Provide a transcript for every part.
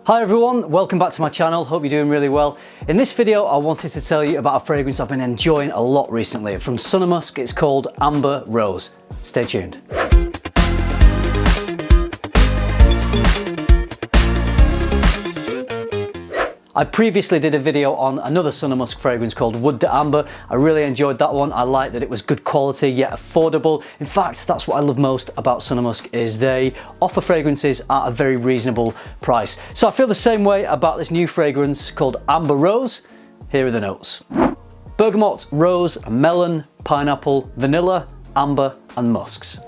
Hi everyone, welcome back to my channel, hope you're doing really well. In this video I wanted to tell you about a fragrance I've been enjoying a lot recently. From Sunnamusk, it's called Amber Rose. Stay tuned. I previously did a video on another Sunnamusk fragrance called Wood de Amber. I really enjoyed that one. I liked that it was good quality yet affordable. In fact, that's what I love most about Sunnamusk is they offer fragrances at a very reasonable price. So I feel the same way about this new fragrance called Amber Rose. Here are the notes. Bergamot, rose, melon, pineapple, vanilla, amber and musks.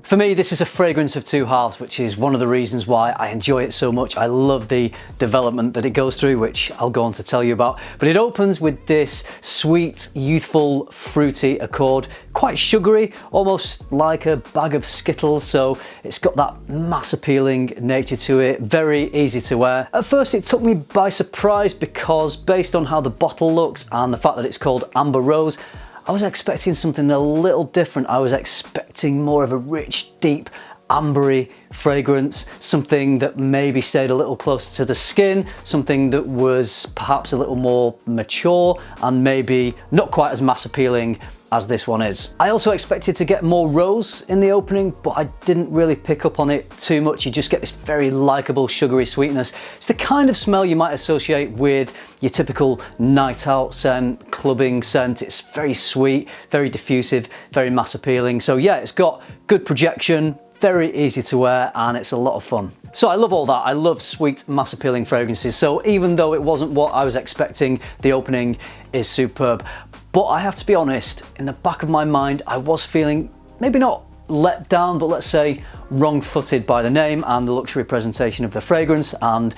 For me, this is a fragrance of two halves, which is one of the reasons why I enjoy it so much. I love the development that it goes through, which I'll go on to tell you about. But it opens with this sweet, youthful, fruity accord, quite sugary, almost like a bag of Skittles. So it's got that mass appealing nature to it, very easy to wear. At first, it took me by surprise because based on how the bottle looks and the fact that it's called Amber Rose, I was expecting something a little different. I was expecting more of a rich, deep, ambery fragrance, something that maybe stayed a little closer to the skin, something that was perhaps a little more mature and maybe not quite as mass appealing as this one is. I also expected to get more rose in the opening, but I didn't really pick up on it too much. You just get this very likable sugary sweetness. It's the kind of smell you might associate with your typical night out scent, clubbing scent. It's very sweet, very diffusive, very mass appealing. So yeah, it's got good projection, very easy to wear, and it's a lot of fun. So I love all that. I love sweet, mass appealing fragrances. So even though it wasn't what I was expecting, the opening is superb. But I have to be honest, in the back of my mind, I was feeling maybe not let down, but let's say wrong-footed by the name and the luxury presentation of the fragrance. And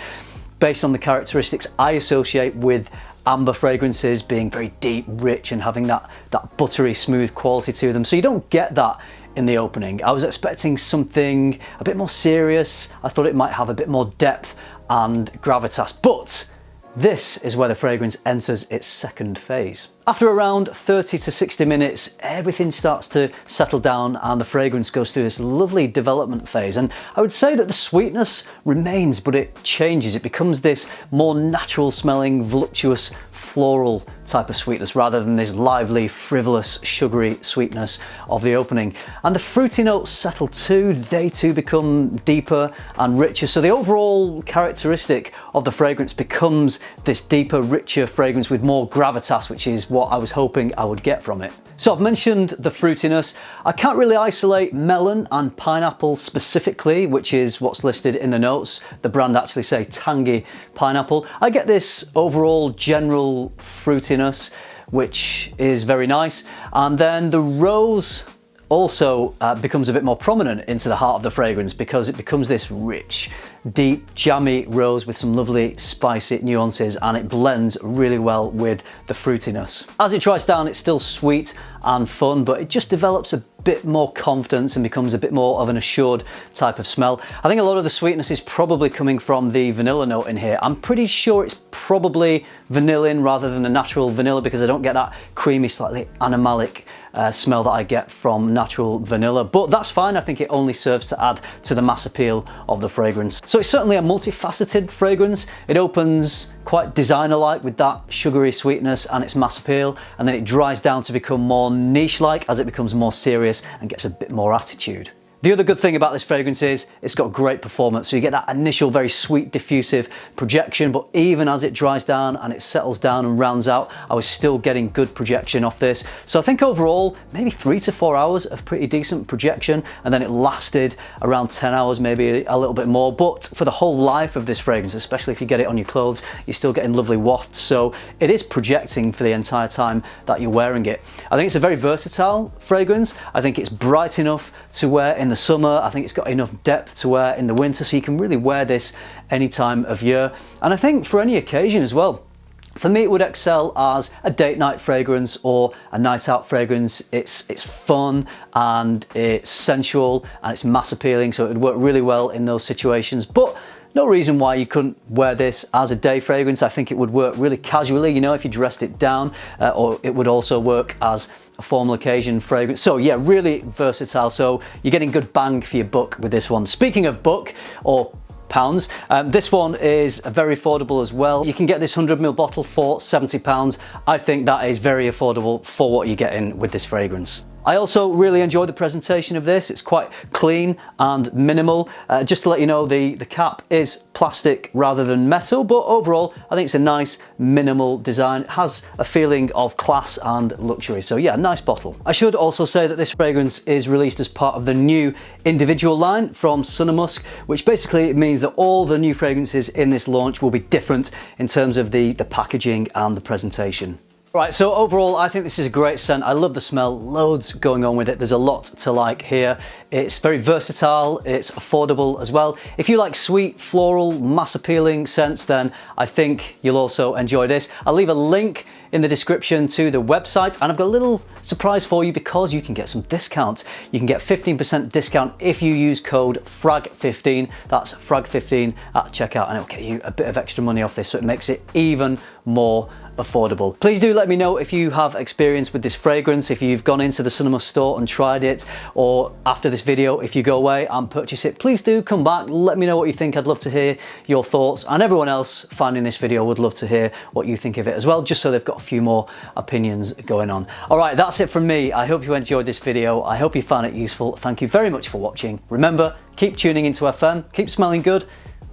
based on the characteristics I associate with amber fragrances being very deep, rich, and having that buttery, smooth quality to them. So you don't get that in the opening. I was expecting something a bit more serious. I thought it might have a bit more depth and gravitas, but this is where the fragrance enters its second phase. After around 30 to 60 minutes, everything starts to settle down and the fragrance goes through this lovely development phase. And I would say that the sweetness remains, but it changes. It becomes this more natural smelling, voluptuous, floral type of sweetness rather than this lively, frivolous, sugary sweetness of the opening. And the fruity notes settle too. They too become deeper and richer. So the overall characteristic of the fragrance becomes this deeper, richer fragrance with more gravitas, which is what I was hoping I would get from it. So I've mentioned the fruitiness. I can't really isolate melon and pineapple specifically, which is what's listed in the notes. The brand actually say tangy pineapple. I get this overall general fruitiness, which is very nice. And then the rose also becomes a bit more prominent into the heart of the fragrance because it becomes this rich, deep, jammy rose with some lovely spicy nuances, and it blends really well with the fruitiness. As it dries down, it's still sweet and fun, but it just develops a bit more confidence and becomes a bit more of an assured type of smell. I think a lot of the sweetness is probably coming from the vanilla note in here. I'm pretty sure it's probably vanillin rather than a natural vanilla because I don't get that creamy, slightly animalic smell that I get from natural vanilla, but that's fine. I think it only serves to add to the mass appeal of the fragrance. So it's certainly a multifaceted fragrance. It opens quite designer-like with that sugary sweetness and its mass appeal, and then it dries down to become more niche-like as it becomes more serious and gets a bit more attitude. The other good thing about this fragrance is it's got great performance. So you get that initial very sweet diffusive projection, but even as it dries down and it settles down and rounds out, I was still getting good projection off this. So I think overall, maybe 3 to 4 hours of pretty decent projection, and then it lasted around 10 hours, maybe a little bit more. But for the whole life of this fragrance, especially if you get it on your clothes, you're still getting lovely wafts. So it is projecting for the entire time that you're wearing it. I think it's a very versatile fragrance. I think it's bright enough to wear in the summer. I think it's got enough depth to wear in the winter, so you can really wear this any time of year. And I think for any occasion as well. For me, it would excel as a date night fragrance or a night out fragrance. It's fun and it's sensual and it's mass appealing, so it would work really well in those situations. But no reason why you couldn't wear this as a day fragrance. I think it would work really casually, you know, if you dressed it down, or it would also work as a formal occasion fragrance. So yeah, really versatile. So you're getting good bang for your buck with this one. Speaking of buck or pounds, this one is very affordable as well. You can get this 100ml bottle for £70. I think that is very affordable for what you're getting with this fragrance. I also really enjoyed the presentation of this. It's quite clean and minimal. Just to let you know, the cap is plastic rather than metal, but overall I think it's a nice minimal design. It has a feeling of class and luxury. So yeah, nice bottle. I should also say that this fragrance is released as part of the new individual line from Sunnamusk, which basically means that all the new fragrances in this launch will be different in terms of the packaging and the presentation. Right, so overall I think this is a great scent. I love the smell, loads going on with it. There's a lot to like here. It's very versatile, it's affordable as well. If you like sweet, floral, mass appealing scents, then I think you'll also enjoy this. I'll leave a link in the description to the website, and I've got a little surprise for you because you can get some discounts. You can get 15% discount if you use code FRAG15. That's FRAG15 at checkout, and it'll get you a bit of extra money off this, so it makes it even more affordable. Please do let me know if you have experience with this fragrance, if you've gone into the Sunnamusk store and tried it, or after this video, if you go away and purchase it, please do come back, let me know what you think. I'd love to hear your thoughts, and everyone else finding this video would love to hear what you think of it as well, just so they've got a few more opinions going on. All right, that's it from me. I hope you enjoyed this video. I hope you found it useful. Thank you very much for watching. Remember, keep tuning into FM, keep smelling good,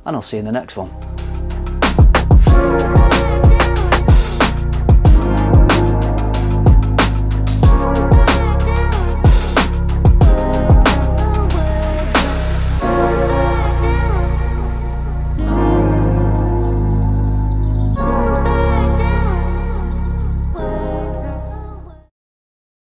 and I'll see you in the next one.